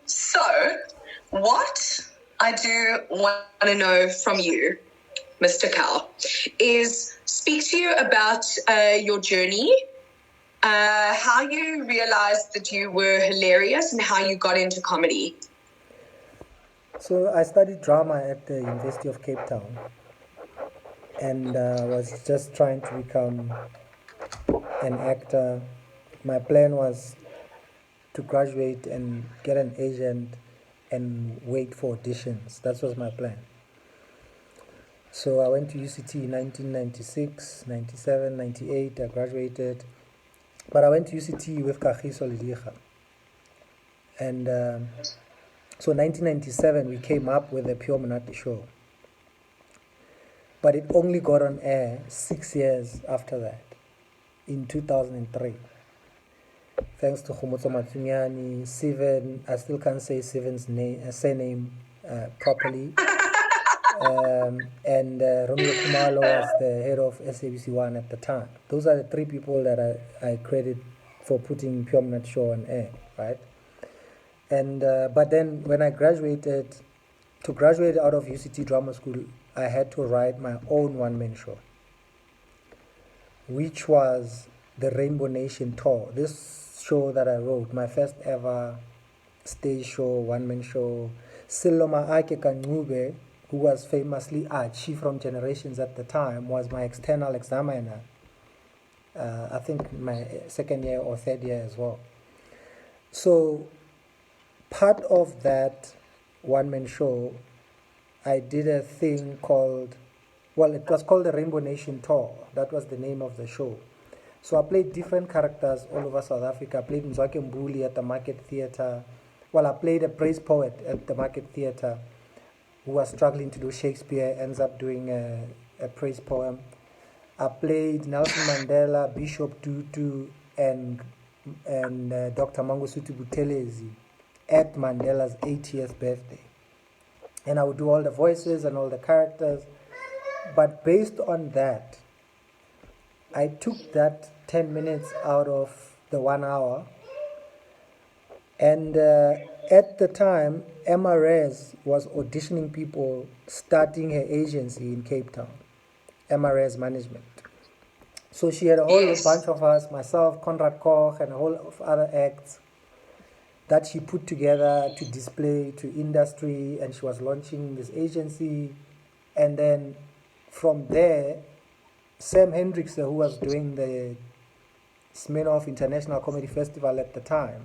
So, what I do want to know from you, Mr. Kau, is speak to you about your journey, how you realized that you were hilarious and how you got into comedy. So I studied drama at the University of Cape Town and was just trying to become an actor. My plan was to graduate and get an agent and wait for auditions. That was my plan. So I went to UCT in 1996, 97, 98. I graduated. But I went to UCT with Kagiso Lediga. And so 1997, we came up with the Pure Monate Show. But it only got on air 6 years after that, in 2003. Thanks to Khomotso Matsunyani, Steven, I still can't say Steven's surname properly. And Romeo Kumalo was the head of SABC1 at the time. Those are the three people that I credit for putting Pure Monate Show on air, right? And but then when I graduated, to graduate out of UCT Drama School, I had to write my own one-man show, which was the Rainbow Nation Tour. This show that I wrote, my first ever stage show, one-man show. Siloma Ake Kanyube, who was famously Archie from Generations at the time, was my external examiner. I think my second year or third year as well. So part of that one-man show, I did a thing called, well, it was called the Rainbow Nation Tour. That was the name of the show. So I played different characters all over South Africa. I played Mzansi Magic at the Market Theatre. Well, I played a praise poet at the Market Theatre who was struggling to do Shakespeare, ends up doing a praise poem. I played Nelson Mandela, Bishop Tutu, and Dr. Mangosuthu Buthelezi at Mandela's 80th birthday. And I would do all the voices and all the characters. But based on that, I took that 10 minutes out of the 1 hour. And at the time, MRS was auditioning people starting her agency in Cape Town, MRS Management. So she had a whole bunch of us, myself, Conrad Koch, and a whole of other acts that she put together to display to industry, and she was launching this agency. And then from there, Sam Hendrickse, who was doing the Smirnoff International Comedy Festival at the time,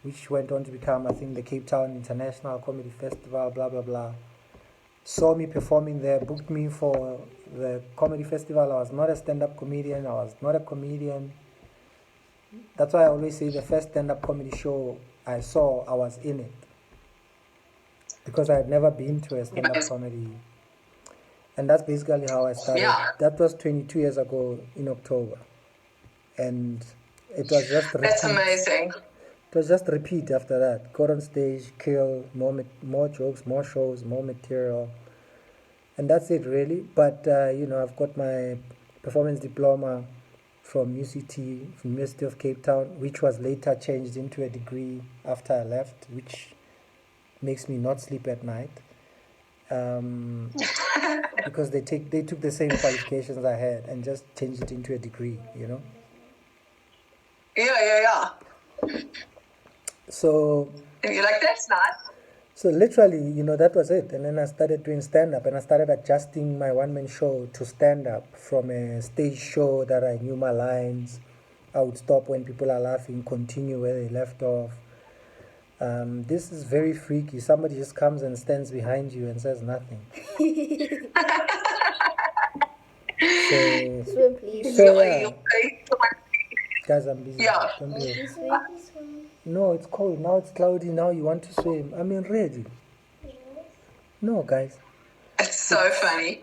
which went on to become, I think, the Cape Town International Comedy Festival, blah, blah, blah, saw me performing there, booked me for the comedy festival. I was not a stand-up comedian. I was not a comedian. That's why I always say the first stand-up comedy show I saw, I was in it. Because I had never been to a stand-up comedy. And that's basically how I started. Yeah. That was 22 years ago in October. And it was just repeat. That's amazing. It was just repeat after that. Go on stage, kill, more jokes, more shows, more material. And that's it, really. But, I've got my performance diploma from UCT, from University of Cape Town, which was later changed into a degree after I left, which makes me not sleep at night. Because they took the same qualifications I had and just changed it into a degree, Yeah. So and you're like, that's not. So literally, that was it. And then I started doing stand-up, and I started adjusting my one-man show to stand-up from a stage show that I knew my lines. I would stop when people are laughing, continue where they left off. This is very freaky. Somebody just comes and stands behind you and says nothing. Swim, please. So yeah. Guys, I'm busy. Yeah. No, it's cold. Now it's cloudy. Now you want to swim. I mean, ready. No, guys. It's so funny.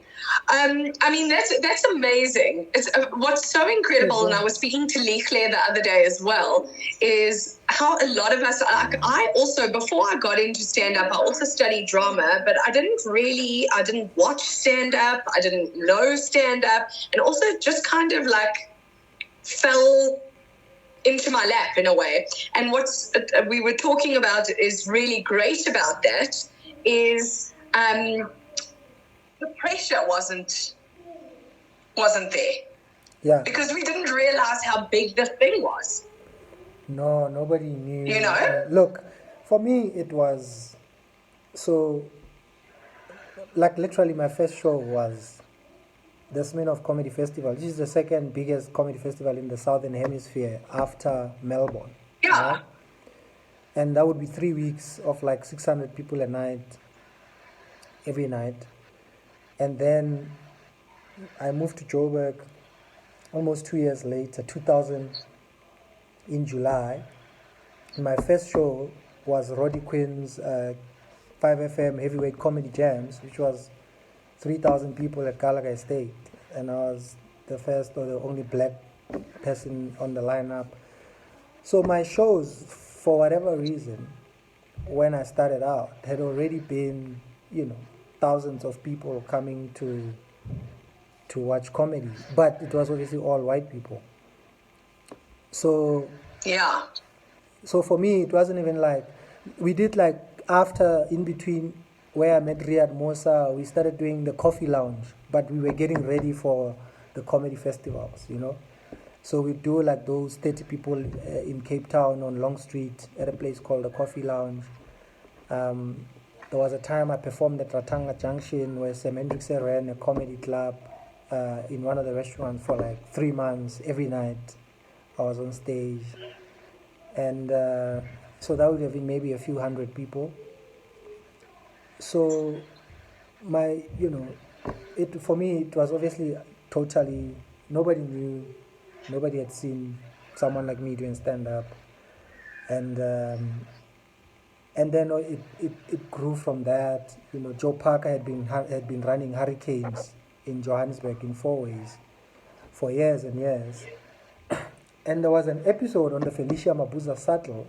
That's amazing. It's what's so incredible, and I was speaking to Lee Claire the other day as well, is how a lot of us, I also, before I got into stand-up, I also studied drama, but I didn't watch stand-up, I didn't know stand-up, and also just kind of like fell into my lap in a way. And what's we were talking about is really great about that is the pressure wasn't there. Yeah. Because we didn't realize how big the thing was. No, nobody knew. You know? Look, for me, it was so, like, literally my first show was the Smirnoff Comedy Festival. This is the second biggest comedy festival in the Southern Hemisphere after Melbourne. Yeah. Right? And that would be 3 weeks of like 600 people a night, every night. And then I moved to Joburg almost 2 years later, 2000, in July. My first show was Roddy Quinn's 5FM Heavyweight Comedy Jams, which was 3,000 people at Gallagher Estate. And I was the first or the only black person on the lineup. So my shows, for whatever reason, when I started out, had already been, thousands of people coming to watch comedy. But it was obviously all white people. So yeah. So for me, it wasn't even like, we did like after, in between where I met Riyad Mosa, we started doing the coffee lounge, but we were getting ready for the comedy festivals, So we do like those 30 people in Cape Town on Long Street at a place called the Coffee Lounge. There was a time I performed at Ratanga Junction where Sam Hendricks ran a comedy club in one of the restaurants for like 3 months. Every night I was on stage. And so that would have been maybe a few hundred people. So for me, it was obviously totally, nobody knew, nobody had seen someone like me doing stand-up. And then it grew from that. Joe Parker had been running Hurricanes in Johannesburg in Fourways for years and years. And there was an episode on the Felicia Mabuza Shuttle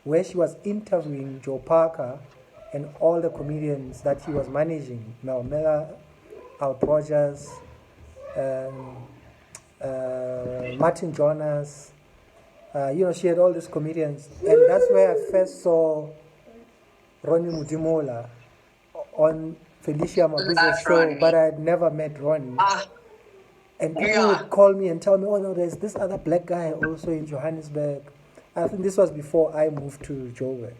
where she was interviewing Joe Parker and all the comedians that he was managing. Mel Miller, Al Rogers, Martin Jonas. She had all these comedians. And that's where I first saw Ronnie Mudimola on Felicia Mabuza's show, Ronnie. but I had never met Ronnie. And people would call me and tell me, oh no, there's this other black guy also in Johannesburg. I think this was before I moved to Joburg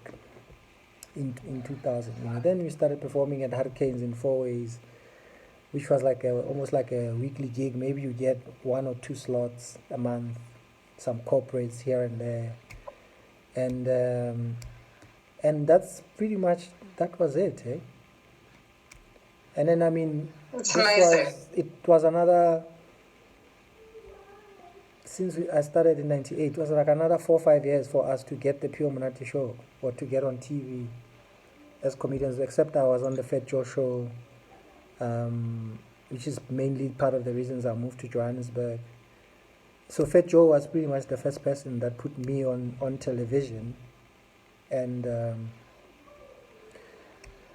in 2000. Then we started performing at Hurricanes in Fourways, which was like almost like a weekly gig. Maybe you get 1 or 2 slots a month, some corporates here and there. And that's pretty much, that was it. And then, it's amazing. It was another, since I started in 98, it was like another 4 or 5 years for us to get the Pure Monate Show or to get on TV as comedians, except I was on the Fat Joe show, which is mainly part of the reasons I moved to Johannesburg. So Fat Joe was pretty much the first person that put me on television. And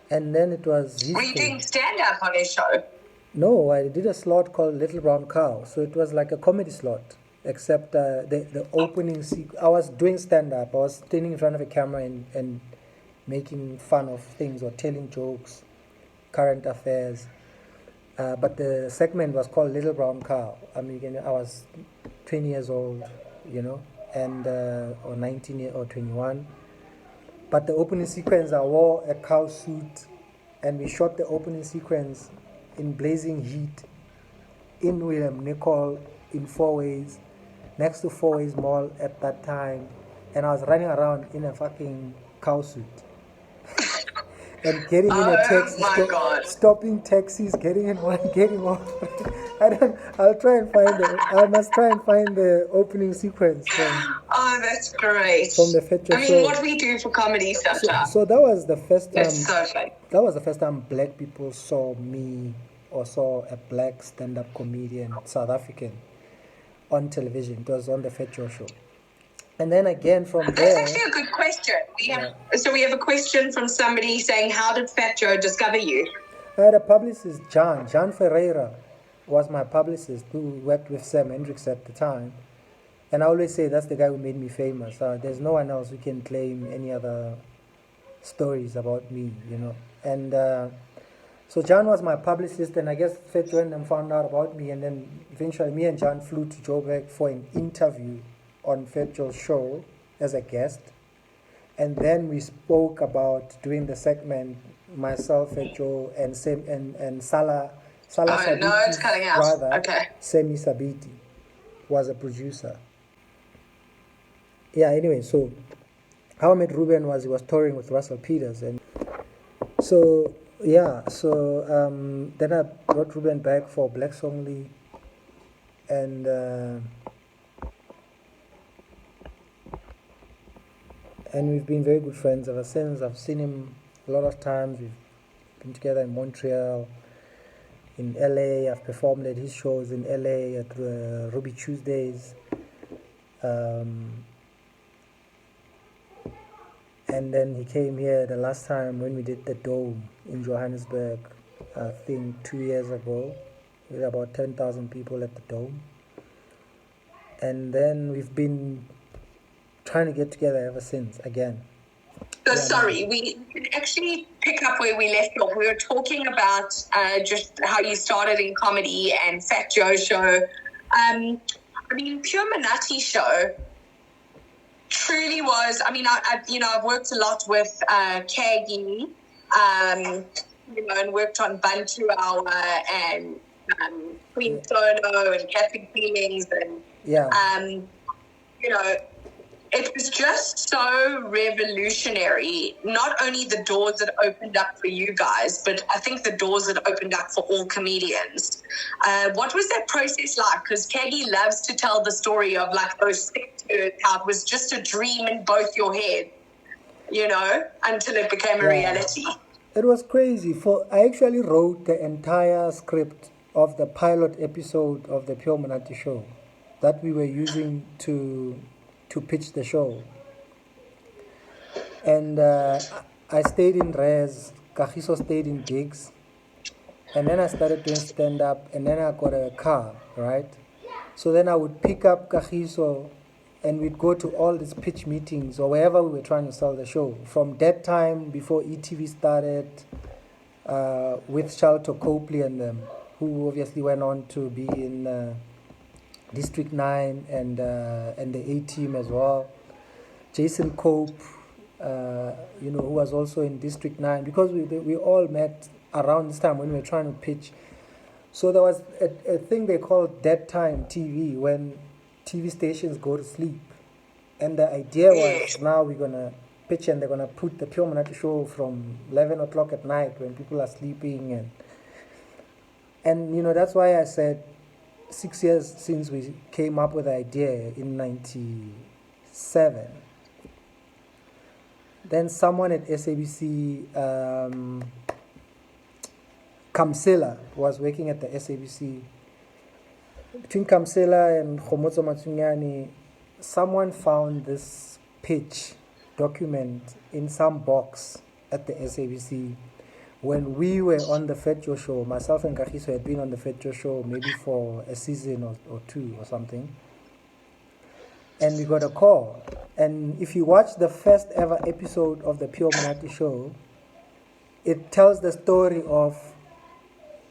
then it was history. Were you doing stand-up on his show? No, I did a slot called Little Brown Cow. So it was like a comedy slot, except the opening I was doing stand-up. I was standing in front of a camera and making fun of things or telling jokes, current affairs. But the segment was called Little Brown Cow. I was 20 years old, and or 19 or 21. But the opening sequence, I wore a cow suit, and we shot the opening sequence in blazing heat in William Nicol in Fourways, next to Fourways Mall at that time. And I was running around in a fucking cow suit. And getting in a taxi, stopping taxis, getting in one, getting off. I must try and find the opening sequence from. Oh, that's great. From the Fat Joe show. What we do for comedy sometimes. So that was the first time. It's so fun. That was the first time black people saw me or saw a black stand-up comedian, South African, on television. It was on the Fat Joe show. And then again from there... That's actually a good question. So we have a question from somebody saying, how did Fat Joe discover you? I had a publicist, John Ferreira, was my publicist, who worked with Sam Hendricks at the time. And I always say that's the guy who made me famous. There's no one else who can claim any other stories about me, you know. And so John was my publicist, and I guess Fat Joe and them found out about me, and then eventually me and John flew to Joburg for an interview on Fat Joe's show as a guest. And then we spoke about doing the segment, myself, Fat Joe, and Salah it's cutting out. brother, Okay. Semi Sabiti, was a producer. Yeah, anyway, so how I met Ruben was he was touring with Russell Peters, and so then I brought Ruben back for Blacks Only, and we've been very good friends ever since. I've seen him a lot of times. We've been together in Montreal, in LA. I've performed at his shows in LA at Ruby Tuesdays. And then he came here the last time when we did the Dome in Johannesburg, I think 2 years ago. We had about 10,000 people at the Dome. And then we've been trying to get together ever since, again. So sorry, we can actually pick up where we left off. We were talking about just how you started in comedy and Fat Joe show. I mean, Pure Monate Show truly was. I mean, I've worked a lot with Kagi, and worked on Bantu Hour and Queen Sono and Catholic Feelings, and it was just so revolutionary. Not only the doors that opened up for you guys, but I think the doors that opened up for all comedians. What was that process like? Because Kagi loves to tell the story of like those 6 years, how it was just a dream in both your head, until it became a reality. It was crazy. I actually wrote the entire script of the pilot episode of the Pure Monate Show that we were using to pitch the show. And I stayed in Res, Kagiso stayed in gigs, and then I started doing stand-up, and then I got a car, right? So then I would pick up Kagiso, and we'd go to all these pitch meetings or wherever we were trying to sell the show. From that time, before ETV started, with Shalto Copley and them, who obviously went on to be in District 9 and the A-Team as well. Jason Cope, who was also in District 9, because we all met around this time when we were trying to pitch. So there was a thing they called dead time TV, when TV stations go to sleep. And the idea was, now we're going to pitch and they're going to put the Pure Monate Show from 11 o'clock at night when people are sleeping. And that's why I said 6 years since we came up with the idea in 97. Then someone at SABC, Kamsela, was working at the SABC. Between Kamsela and Khomotso Matsunyani, someone found this pitch document in some box at the SABC. When we were on the Fat Joe show, myself and Kagiso had been on the Fat Joe show maybe for a season or two or something. And we got a call. And if you watch the first ever episode of the Pure Monate Show, it tells the story of,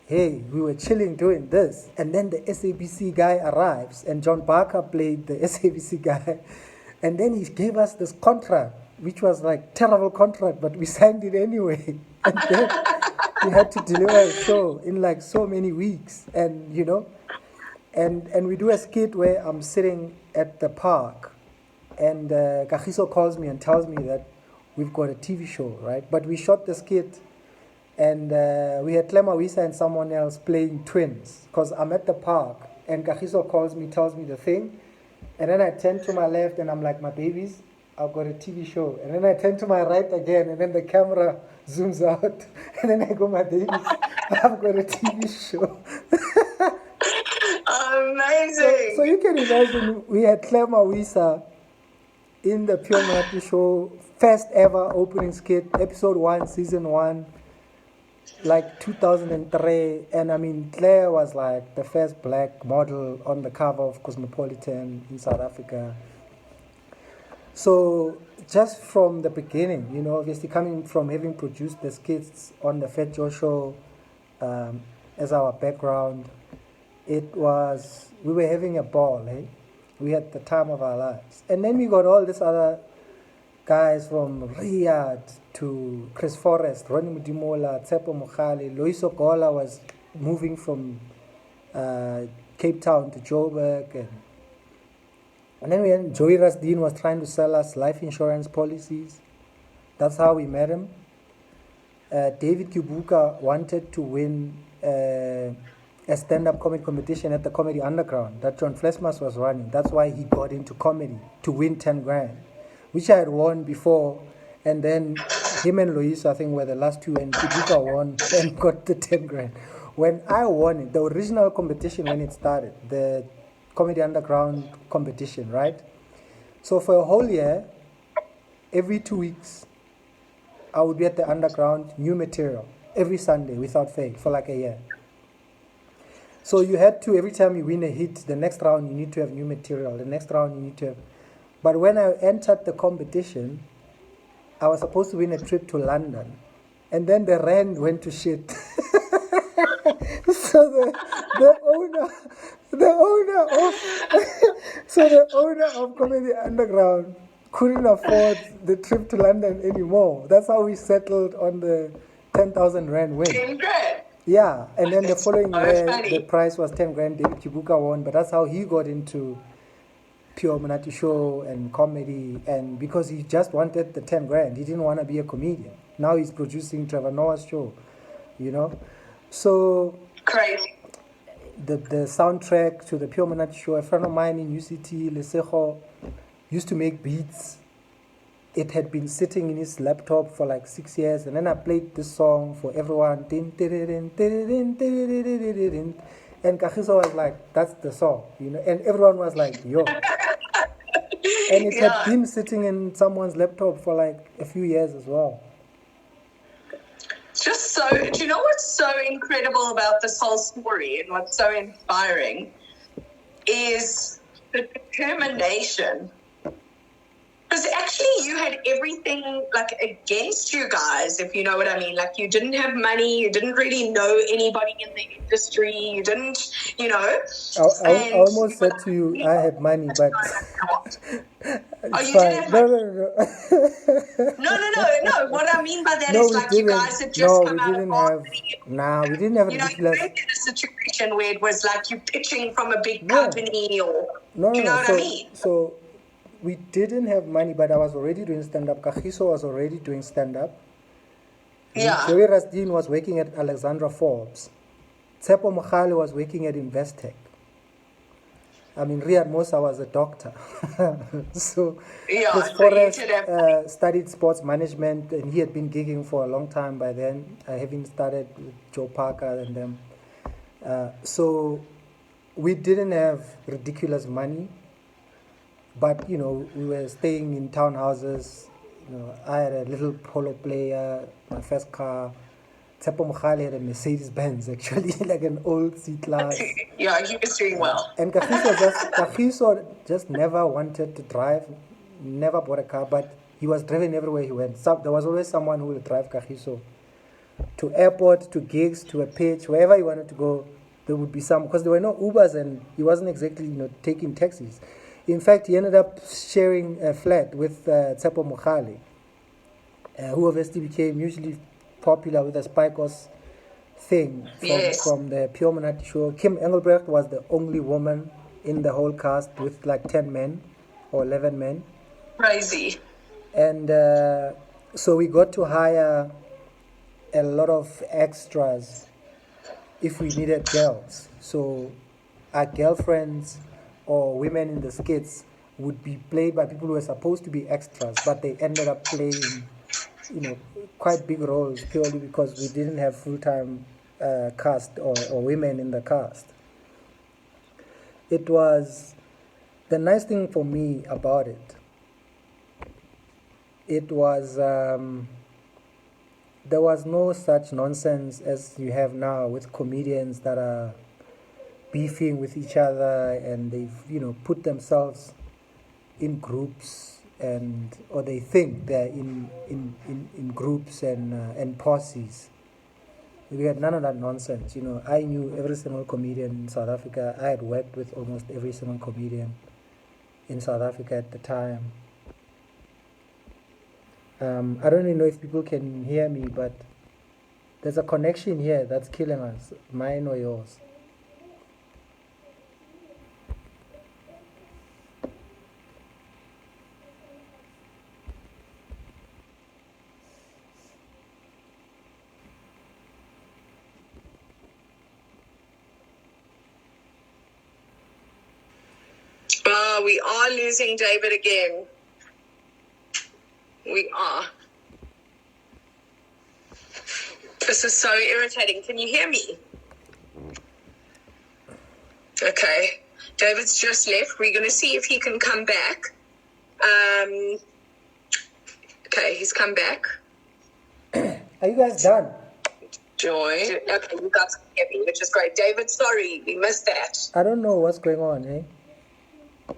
hey, we were chilling doing this. And then the SABC guy arrives, and John Barker played the SABC guy. And then he gave us this contract, which was like terrible contract, but we signed it anyway. And then we had to deliver a show in like so many weeks. And, and we do a skit where I'm sitting at the park, and Kagiso calls me and tells me that we've got a TV show, right? But we shot the skit, and we had Clema Wisa and someone else playing twins, because I'm at the park, and Kagiso calls me, tells me the thing, and then I turn to my left, and I'm like, my babies, I've got a TV show. And then I turn to my right again, and then the camera zooms out, and then I go, my babies, I've got a TV show. Amazing. So you can imagine, we had Clema Wisa in the Pure Monate Show, first ever opening skit, episode 1, season 1. like 2003, and I mean Claire was like the first black model on the cover of Cosmopolitan in South Africa. So just from the beginning, you know, obviously coming from having produced the skits on the Fat Joe show as our background, it was, we were having a ball, eh? We had the time of our lives. And then we got all these other guys from Riyadh to Chris Forrest, Ronnie Mudimola, Tsepo Mokhale, Loiso Gola was moving from Cape Town to Joburg, and then we had Joey Rasdeen was trying to sell us life insurance policies. That's how we met him. David Kibuka wanted to win a stand-up comedy competition at the Comedy Underground that John Flesmas was running. That's why he got into comedy, to win 10 grand, which I had won before. And then him and Loiso, I think, were the last two, and Kibuka won and got the 10 grand. When I won it, the original competition when it started, the Comedy Underground competition, right? So for a whole year, every 2 weeks, I would be at the Underground, new material, every Sunday without fail for like a year. So you had to, every time you win a hit, the next round you need to have new material, the next round you need to have. But when I entered the competition, I was supposed to win a trip to London. And then the rand went to shit. So the owner of Comedy Underground couldn't afford the trip to London anymore. That's how we settled on the 10,000 rand win. 10 grand. Yeah, and then the following year funny. the prize was 10 grand. David Kibuka won, but that's how he got into Pure Monate Show and comedy, and because he just wanted the 10 grand, he didn't want to be a comedian. Now he's producing Trevor Noah's show, you know. So Crazy. the soundtrack to the Pure Monate Show, a friend of mine in UCT, Lesego, used to make beats. It had been sitting in his laptop for like 6 years, and then I played this song for everyone. And Kagiso was like, that's the song, you know, and everyone was like, yo. And it had been sitting in someone's laptop for like a few years as well. Just so, do you know what's so incredible about this whole story and what's so inspiring is the determination. Because actually you had everything like against you guys, if you know what I mean. Like you didn't have money, you didn't really know anybody in the industry, you didn't, you know. I almost said to you, I had money, but it's fine. No. No. What I mean by that is like you guys had just come out of marketing. We didn't have you ridiculous. You weren't in a situation where it was like you pitching from a big company or, do you know what I mean? So we didn't have money, but I was already doing stand-up. Kagiso was already doing stand-up. Yeah. Joey Rasdeen was working at Alexandra Forbes. Tsepo Mokhale was working at Investec. I mean, Riyad Mosa was a doctor. So Chris Forrest studied sports management, and he had been gigging for a long time by then, having started with Joe Parker and them. So we didn't have ridiculous money, but, you know, we were staying in townhouses. You know, I had a little polo player, my first car. Tsepo Mokhale had a Mercedes-Benz, actually, like an old C-Class. Yeah, he was doing well. And Kagiso just never wanted to drive, never bought a car, but he was driven everywhere he went. So there was always someone who would drive Kagiso to airport, to gigs, to a pitch, wherever he wanted to go. There would be some, because there were no Ubers, and he wasn't exactly, you know, taking taxis. In fact, he ended up sharing a flat with Tsepo Mokhale, who obviously became hugely popular with the Spikos thing from the Pure Monate Show. Kim Engelbrecht was the only woman in the whole cast with like 10 men or 11 men. Crazy. And so we got to hire a lot of extras if we needed girls. So our girlfriends or women in the skits would be played by people who were supposed to be extras, but they ended up playing, you know, quite big roles purely because we didn't have full-time cast or women in the cast. It was the nice thing for me about it. It was there was no such nonsense as you have now with comedians that are beefing with each other, and they've put themselves in groups, or they think they're in groups and posses. We had none of that nonsense. I knew every single comedian in South Africa. I had worked with almost every single comedian in South Africa at the time. I don't even know if people can hear me, but there's a connection here that's killing us, mine or yours. We are losing David again. We are. This is so irritating. Can you hear me? Okay. David's just left. We're going to see if he can come back. Okay, he's come back. Are you guys done? Joy. Okay, you guys can hear me, which is great. David, sorry, we missed that. I don't know what's going on, eh?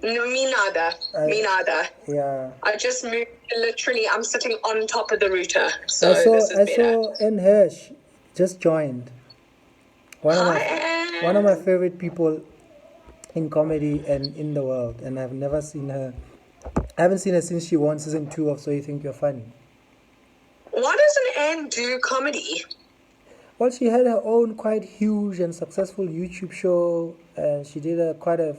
No, me neither. Me neither. Yeah. I just moved. Literally, I'm sitting on top of the router. So I saw this is better. N Hirsch just joined. One of my favorite people in comedy and in the world, and I've never seen her. I haven't seen her since she won season 2 of So You Think You're Funny. Why doesn't Anne do comedy? Well, she had her own quite huge and successful YouTube show, and she did quite a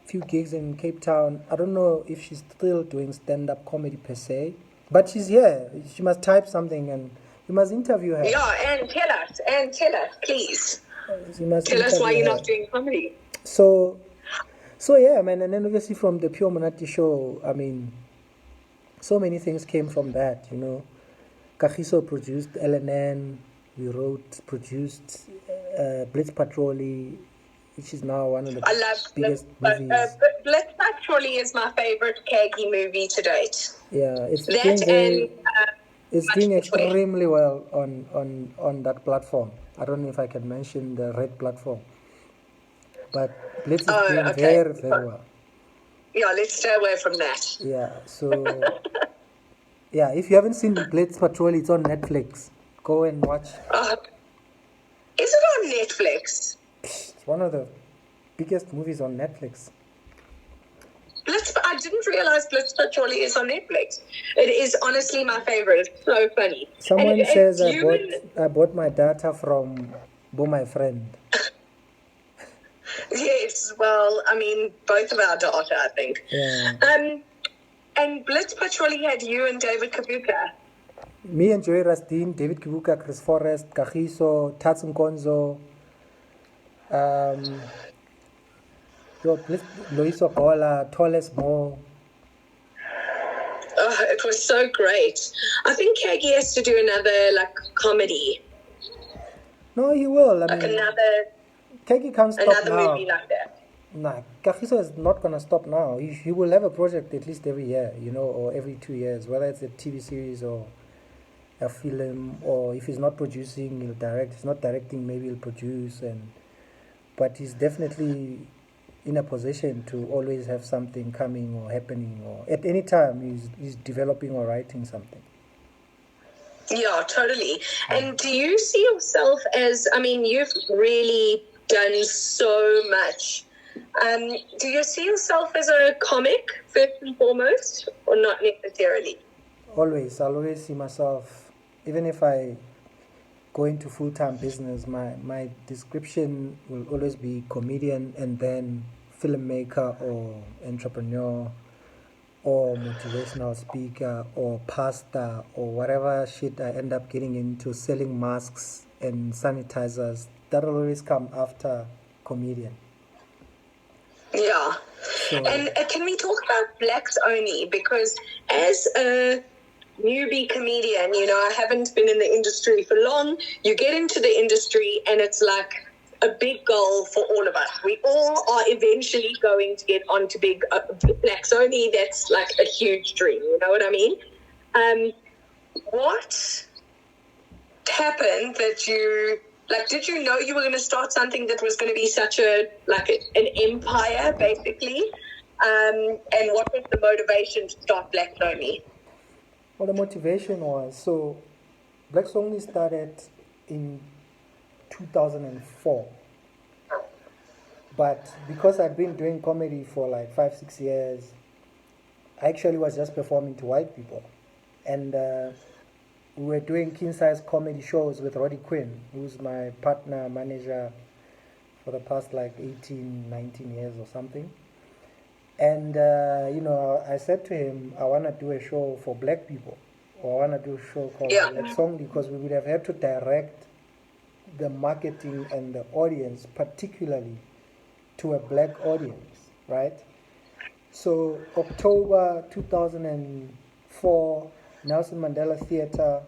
few gigs in Cape Town. I don't know if she's still doing stand-up comedy per se, but she's here. She must type something, and you must interview her. Yeah, and tell us, please. Tell us why you're not doing comedy. So yeah, man, and then obviously from the Pure Monate Show, I mean, so many things came from that, Kagiso produced LNN, we produced Blitz Patrollie, which is now one of the biggest movies. Blitz Patrollie is my favorite Kagi movie to date. Yeah, it's doing extremely well on that platform. I don't know if I can mention the red platform, but Blitz is doing very, very well. Yeah, let's stay away from that. Yeah, so yeah, if you haven't seen Blitz Patrollie, it's on Netflix. Go and watch. Is it on Netflix? It's one of the biggest movies on Netflix. I didn't realize Blitz Patrollie is on Netflix. It is honestly my favorite. It's so funny. Someone says I bought my data from my friend. Yes, well, I mean, both of our data, I think. Yeah. And Blitz Patrollie had you and David Kabuka. Me and Joey Rastin, David Kibuka, Chris Forrest, Kagiso, Tats Nkonzo, Loiso Gola, Toles Mo. Oh, it was so great. I think Kagi has to do another comedy. No, he will. Kagi can't stop another now. Movie like that. Nah, Kagiso is not gonna stop now. He will have a project at least every year, or every 2 years, whether it's a TV series or a film, or if he's not producing, he'll direct. If he's not directing, maybe he'll produce, but he's definitely in a position to always have something coming or happening, or at any time he's developing or writing something. Yeah, totally. And do you see yourself as, you've really done so much. Do you see yourself as a comic, first and foremost, or not necessarily? Always. I'll always see myself, even if I go into full-time business, my description will always be comedian and then filmmaker or entrepreneur or motivational speaker or pastor or whatever shit I end up getting into, selling masks and sanitizers. That'll always come after comedian. Yeah. So, and can we talk about blacks only? Because as a newbie comedian, I haven't been in the industry for long. You get into the industry and it's like a big goal for all of us. We all are eventually going to get onto big blacks only. That's like a huge dream. You know what I mean? What happened that you, like, did you know you were going to start something that was going to be such an empire, basically? And what was the motivation to start Blacks Only? Well, the motivation was, so Blacks Only started in 2004. But because I'd been doing comedy for like 5-6 years, I actually was just performing to white people. And we were doing king-size comedy shows with Roddy Quinn, who's my partner, manager for the past like 18, 19 years or something. And, I said to him, I want to do a show for black people. Or I want to do a show called Blacks Only, because we would have had to direct the marketing and the audience, particularly to a black audience, right? So October 2004, Nelson Mandela Theatre,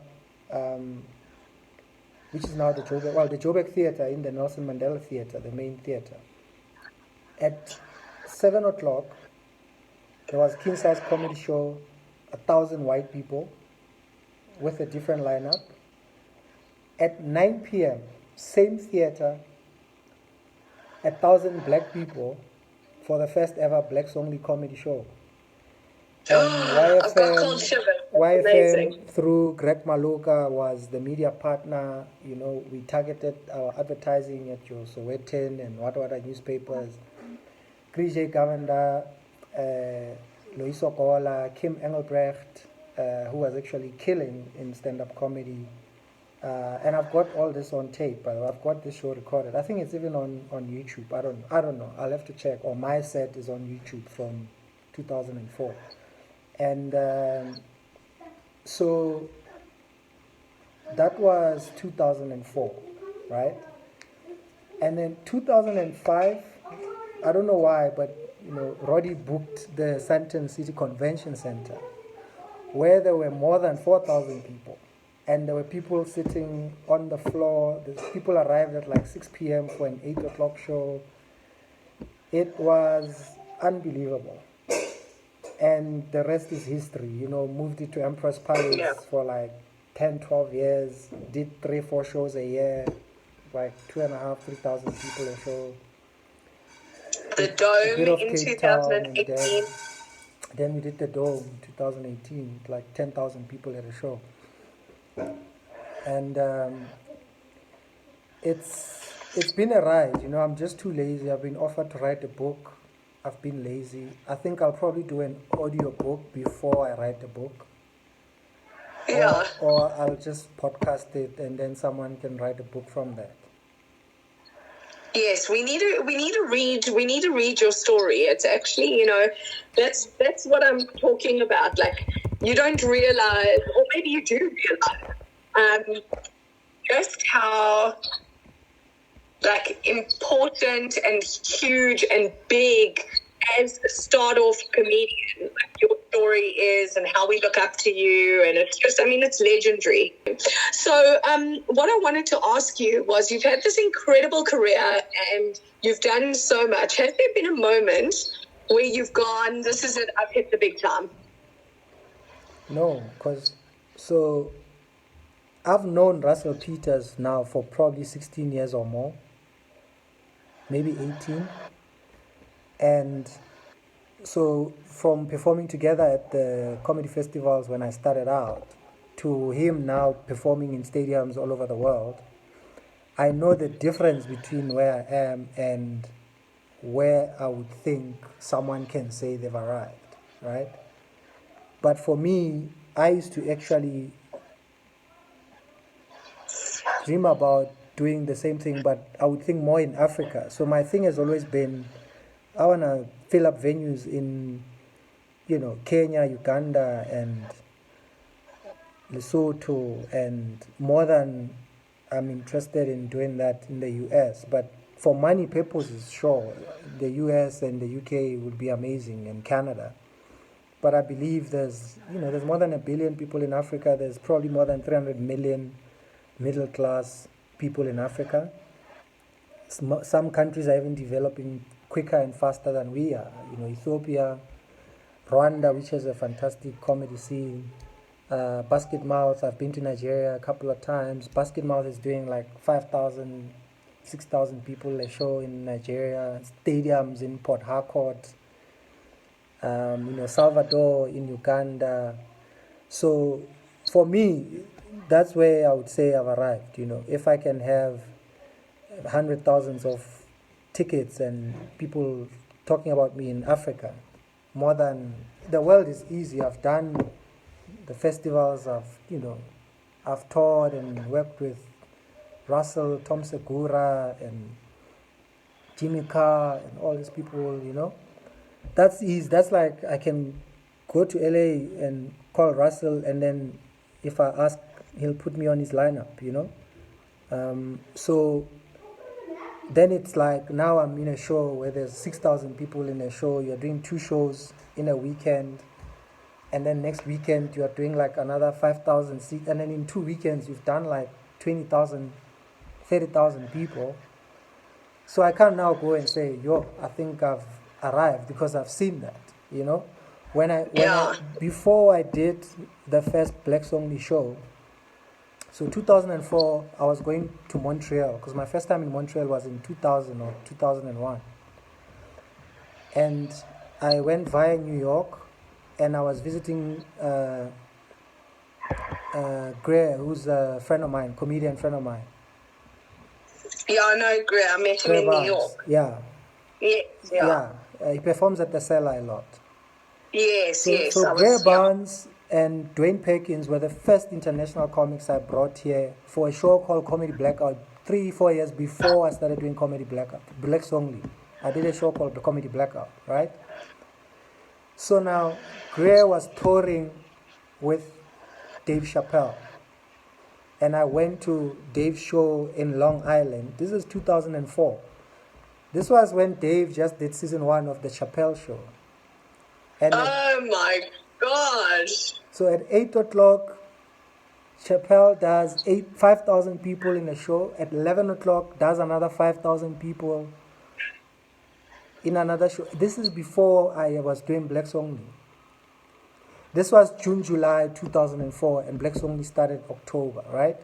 which is now the Joburg Theatre in the Nelson Mandela Theatre, the main theatre. At 7 o'clock, there was a king-size comedy show, 1,000 white people with a different lineup. At 9 p.m., same theatre, 1,000 black people for the first ever Blacks Only comedy show. And YFM through Greg Maloka was the media partner. We targeted our advertising at your Sowetan and what other newspapers. Krije Gavanda, Loiso Koala, Kim Engelbrecht, who was actually killing in stand-up comedy. And I've got all this on tape, but I've got this show recorded. I think it's even on YouTube. I don't know. I'll have to check. Or my set is on YouTube from 2004. And so that was 2004, right? And then 2005, I don't know why, but Roddy booked the Sandton City Convention Center, where there were more than 4,000 people. And there were people sitting on the floor. The people arrived at like 6 p.m. for an 8 o'clock show. It was unbelievable. And the rest is history. Moved it to Empress Palace for like 10, 12 years. Did 3-4 shows a year. Like 2,500, 3,000 people a show. The Dome in 2018. Then we did the Dome in 2018. Like 10,000 people at a show. And it's been a ride. I'm just too lazy. I've been offered to write a book. I've been lazy. I think I'll probably do an audio book before I write the book. Yeah. Or I'll just podcast it and then someone can write a book from that. Yes, we need to read your story. It's actually, that's what I'm talking about. Like, you don't realize, or maybe you do realize, just how important and huge and big as a start-off comedian, your story is, and how we look up to you, and it's just, it's legendary. So what I wanted to ask you was, you've had this incredible career and you've done so much. Has there been a moment where you've gone, this is it, I've hit the big time? No, because I've known Russell Peters now for probably 16 years or more, maybe 18. And so from performing together at the comedy festivals when I started out to him now performing in stadiums all over the world, I know the difference between where I am and where I would think someone can say they've arrived, right? But for me, I used to actually dream about doing the same thing, but I would think more in Africa. So my thing has always been, I want to fill up venues in, Kenya, Uganda, and Lesotho, and more than I'm interested in doing that in the US. But for money purposes, sure, the US and the UK would be amazing, and Canada. But I believe there's more than 1 billion people in Africa. There's probably more than 300 million middle-class people in Africa. Some countries are even developing quicker and faster than we are. Ethiopia, Rwanda, which has a fantastic comedy scene, Basket Mouth, I've been to Nigeria a couple of times. Basket Mouth is doing like 5,000, 6,000 people a show in Nigeria, stadiums in Port Harcourt, Salvador, in Uganda. So for me, that's where I would say I've arrived. If I can have hundred thousands of tickets and people talking about me in Africa, more than the world is easy. I've done the festivals. I've toured and worked with Russell, Tom Segura, and Jimmy Carr, and all these people. That's easy. That's like I can go to LA and call Russell, and then if I ask, he'll put me on his lineup. So then it's like now I'm in a show where there's 6,000 people in a show. You're doing 2 shows in a weekend, and then next weekend you're doing like another 5,000 seats, and then in 2 weekends you've done like 20,000, 30,000 people. So I can't now go and say, I think I've arrived, because I've seen that. Before I did the first Blacks Only show, so 2004, I was going to Montreal, because my first time in Montreal was in 2000 or 2001. And I went via New York, and I was visiting Gray, who's a friend of mine, comedian friend of mine. Yeah, I know Gray. I met him in New York. Yeah. Yeah. He performs at the Cellar a lot. Yes. So Gray Barnes and Dwayne Perkins were the first international comics I brought here for a show called Comedy Blackout 3-4 years before I started doing Comedy Blackout, Blacks Only. I did a show called The Comedy Blackout, right? So now Gray was touring with Dave Chappelle, and I went to Dave's show in Long Island. This is 2004. This was when Dave just did season 1 of the Chappelle show. And oh my gosh. So at 8 o'clock, Chappelle does 5,000 people in a show. At 11 o'clock, does another 5,000 people in another show. This is before I was doing Blacks Only. This was June, July 2004, and Blacks Only started October, right?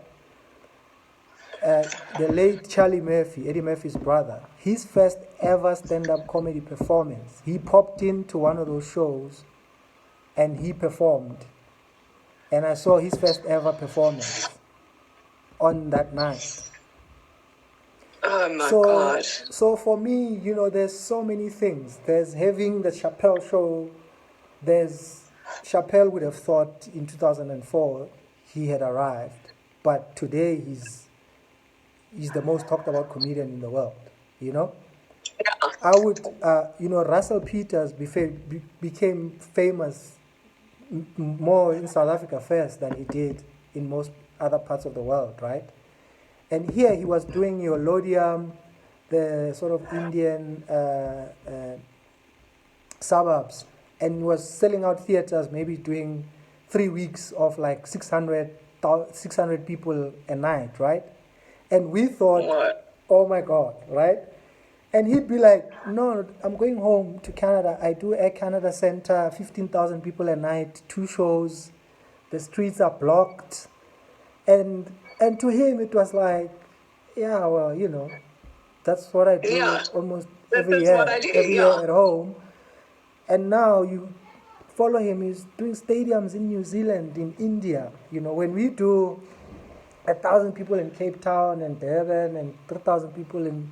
The late Charlie Murphy, Eddie Murphy's brother, his first ever stand-up comedy performance, he popped into one of those shows and he performed. And I saw his first ever performance on that night. Oh my God. So for me, there's so many things. There's having the Chappelle show. Chappelle would have thought in 2004 he had arrived. But today he's the most talked about comedian in the world, Yeah. I would, Russell Peters became famous more in South Africa first than he did in most other parts of the world, right? And here he was doing Lodium, the sort of Indian suburbs, and was selling out theaters, maybe doing 3 weeks of like 600 people a night, right? And we thought, oh my God, right? And he'd be like, no, I'm going home to Canada. I do Air Canada Center, 15,000 people a night, 2 shows. The streets are blocked. And to him, it was like, yeah, well, that's what I do almost every year at home. And now you follow him. He's doing stadiums in New Zealand, in India. When we do 1,000 people in Cape Town and Durban and 3,000 people in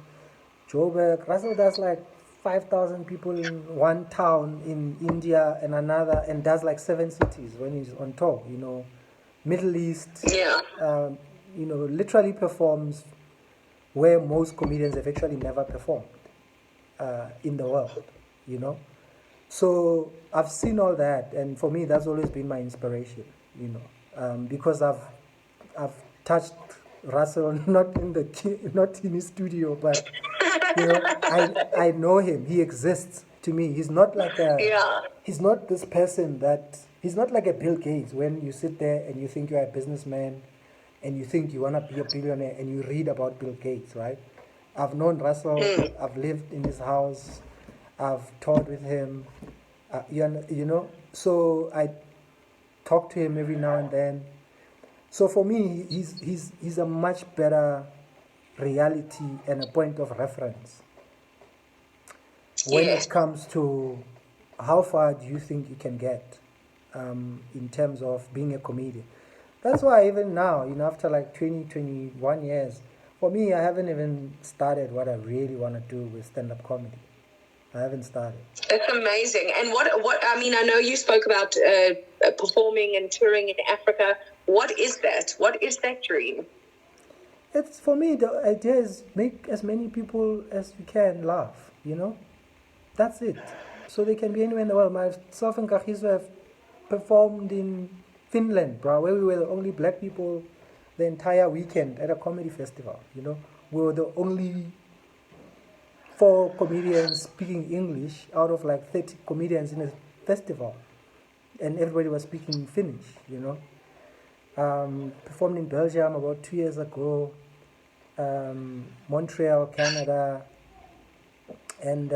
Joburg, Russell does like 5,000 people in one town in India and another, and does like 7 cities when he's on tour, Middle East, literally performs where most comedians have actually never performed in the world, So I've seen all that, and for me, that's always been my inspiration, because I've touched Russell not in his studio, but I know him. He exists to me. He's not like he's not this person he's not like a Bill Gates. When you sit there and you think you're a businessman and you think you want to be a billionaire and you read about Bill Gates, right? I've known Russell. I've lived in his house. I've toured with him. So talk to him every now and then. So for me, he's a much better reality and a point of reference when it comes to how far do you think you can get in terms of being a comedian. That's why even now, after like 20, 21 years, for me, I haven't even started what I really want to do with stand-up comedy. I haven't started. That's amazing. And what I mean, I know you spoke about performing and touring in Africa. What is that? What is that dream? It's, for me, the idea is make as many people as you can laugh, That's it. So they can be anywhere in the world. Myself and Kagiso have performed in Finland, bro, where we were the only black people the entire weekend at a comedy festival, We were the only 4 comedians speaking English out of like 30 comedians in a festival. And everybody was speaking Finnish, Performed in Belgium about 2 years ago, Montreal, Canada. And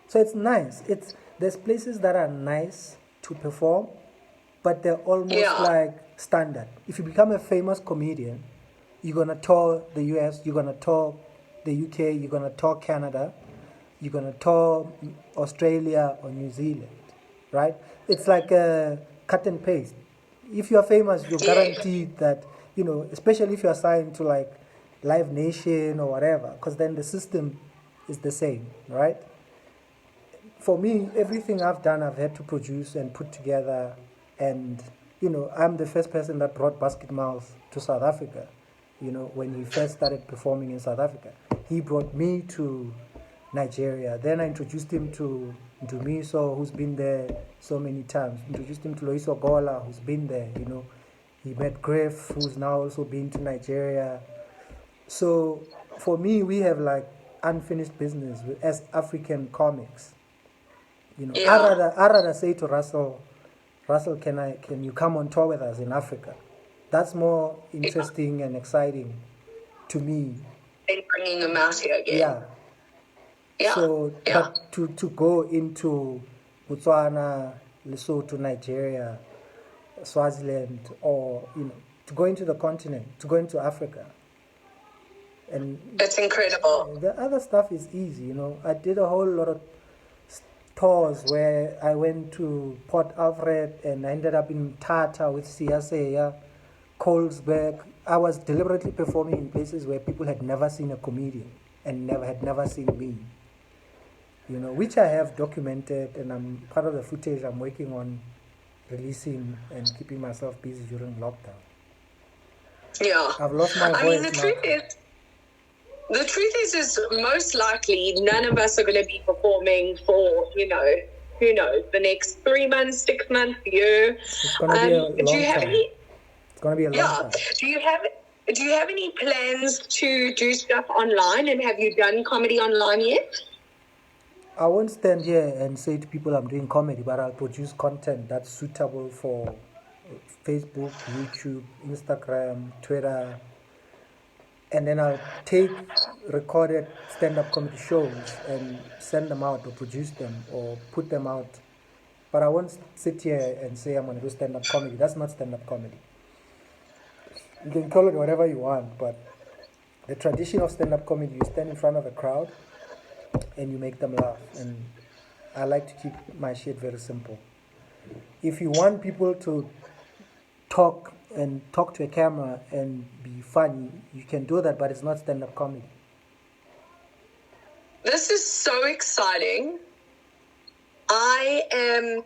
so it's nice. There's places that are nice to perform, but they're almost like standard. If you become a famous comedian, you're going to tour the US, you're going to tour the UK, you're going to tour Canada, you're going to tour Australia or New Zealand, right? It's like a cut and paste. If you're famous, you're guaranteed that, especially if you're signed to like Live Nation or whatever, because then the system is the same, right? For me, everything I've done, I've had to produce and put together. And, I'm the first person that brought Basket Mouth to South Africa, when he first started performing in South Africa. He brought me to Nigeria. Then I introduced him to Dumiso, who's been there so many times. Introduced him to Loiso Gola, who's been there, He met Griff, who's now also been to Nigeria. So for me, we have like unfinished business as African comics. I'd rather say to Russell, can you come on tour with us in Africa? That's more interesting and exciting to me. And bringing them out here again. So, but to go into Botswana, Lesotho, Nigeria, Swaziland, or to go into the continent, to go into Africa, and that's incredible. The other stuff is easy, I did a whole lot of tours where I went to Port Alfred and I ended up in Tata with Siaseya, Colesberg. I was deliberately performing in places where people had never seen a comedian and had never seen me, which I have documented, and I'm part of the footage I'm working on releasing and keeping myself busy during lockdown. I've lost my voice. I mean, the truth is most likely none of us are going to be performing for, who knows, the next 3 months, 6 months, year. It's going to be a long time. It's going to be a long time. Do you have any plans to do stuff online, and have you done comedy online yet? I won't stand here and say to people I'm doing comedy, but I'll produce content that's suitable for Facebook, YouTube, Instagram, Twitter. And then I'll take recorded stand-up comedy shows and send them out or produce them or put them out. But I won't sit here and say I'm going to do stand-up comedy. That's not stand-up comedy. You can call it whatever you want, but the tradition of stand-up comedy, you stand in front of a crowd and you make them laugh. And I like to keep my shit very simple. If you want people to talk to a camera and be funny, you can do that, but it's not stand-up comedy. This is so exciting. I am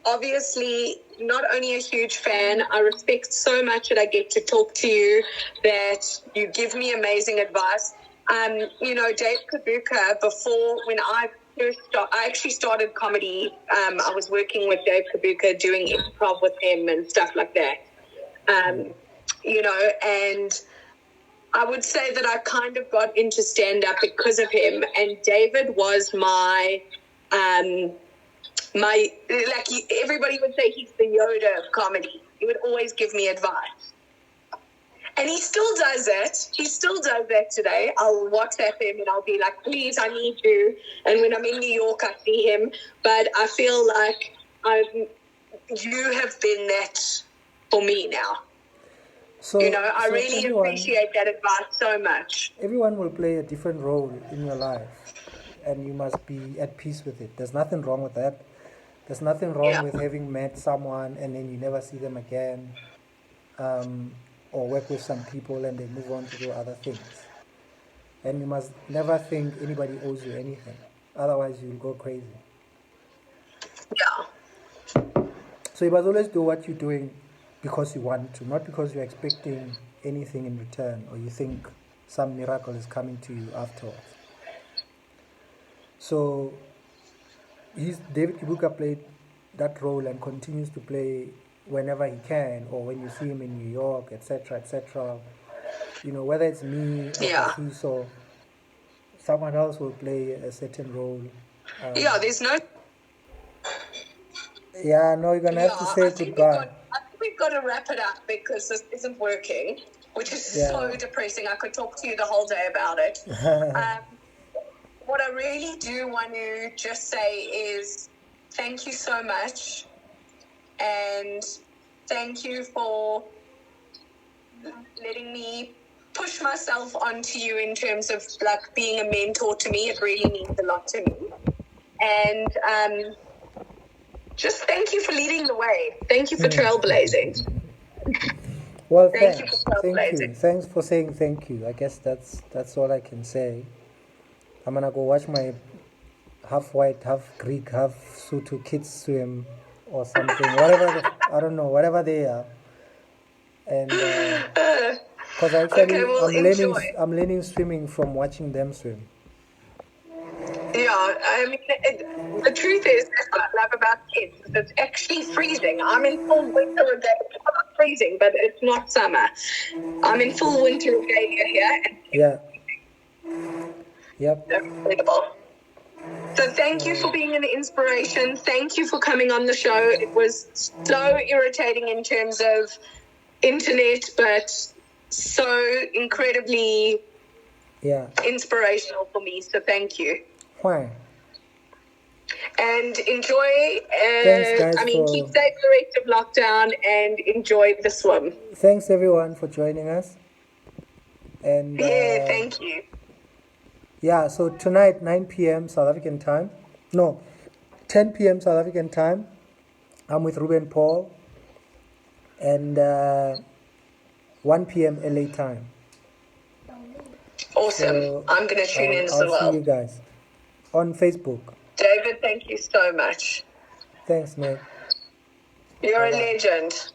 obviously not only a huge fan, I respect so much that I get to talk to you, that you give me amazing advice. Dave Kabuka, before, when I actually started comedy, I was working with Dave Kabuka, doing improv with him and stuff like that. And I would say that I kind of got into stand-up because of him. And David was everybody would say he's the Yoda of comedy. He would always give me advice. And he still does it. He still does that today. I'll WhatsApp him and I'll be like, please, I need you. And when I'm in New York, I see him. But I feel like you have been that for me now. So, I really appreciate that advice so much. Everyone will play a different role in your life, and you must be at peace with it. There's nothing wrong with that. There's nothing wrong with having met someone and then you never see them again, or work with some people and they move on to do other things. And you must never think anybody owes you anything. Otherwise, you'll go crazy. Yeah. So you must always do what you're doing because you want to, not because you're expecting anything in return or you think some miracle is coming to you afterwards. So David Kibuka played that role and continues to play whenever he can, or when you see him in New York, etc., etc. Whether it's me or Kagiso, someone else will play a certain role. There's no... Yeah, no, you're going to have to say goodbye. I think we've got to wrap it up because this isn't working, which is so depressing. I could talk to you the whole day about it. What I really do want to just say is thank you so much. And thank you for letting me push myself onto you in terms of like being a mentor to me. It really means a lot to me. And just thank you for leading the way. Thank you for trailblazing. Well, thanks. Thank you. Thanks for saying thank you. I guess that's all I can say. I'm gonna go watch my half white, half Greek, half Sotho kids swim or something. Whatever they are. And because I'm learning swimming from watching them swim. Yeah, I mean, the truth is, that's what I love about kids. It's actually freezing. I'm in full winter regalia. It's not freezing, but it's not summer. I'm in full winter regalia here. Yeah. Yep. Incredible. So thank you for being an inspiration. Thank you for coming on the show. It was so irritating in terms of internet, but so incredibly inspirational for me. So thank you. Why? And enjoy. Thanks, guys, keep safe the rest of lockdown and enjoy the swim. Thanks everyone for joining us. And thank you. Yeah, so tonight 9 p.m. South African time. No, 10 p.m. South African time. I'm with Ruben Paul. And 1 p.m. LA time. Awesome. So, I'm going to tune in as well. I'll see you guys on Facebook. David, thank you so much. Thanks, mate. You're a legend.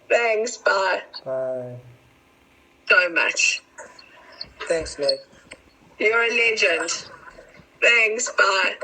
Thanks. Bye. Bye. So much. Thanks, mate. You're a legend. Thanks. Bye.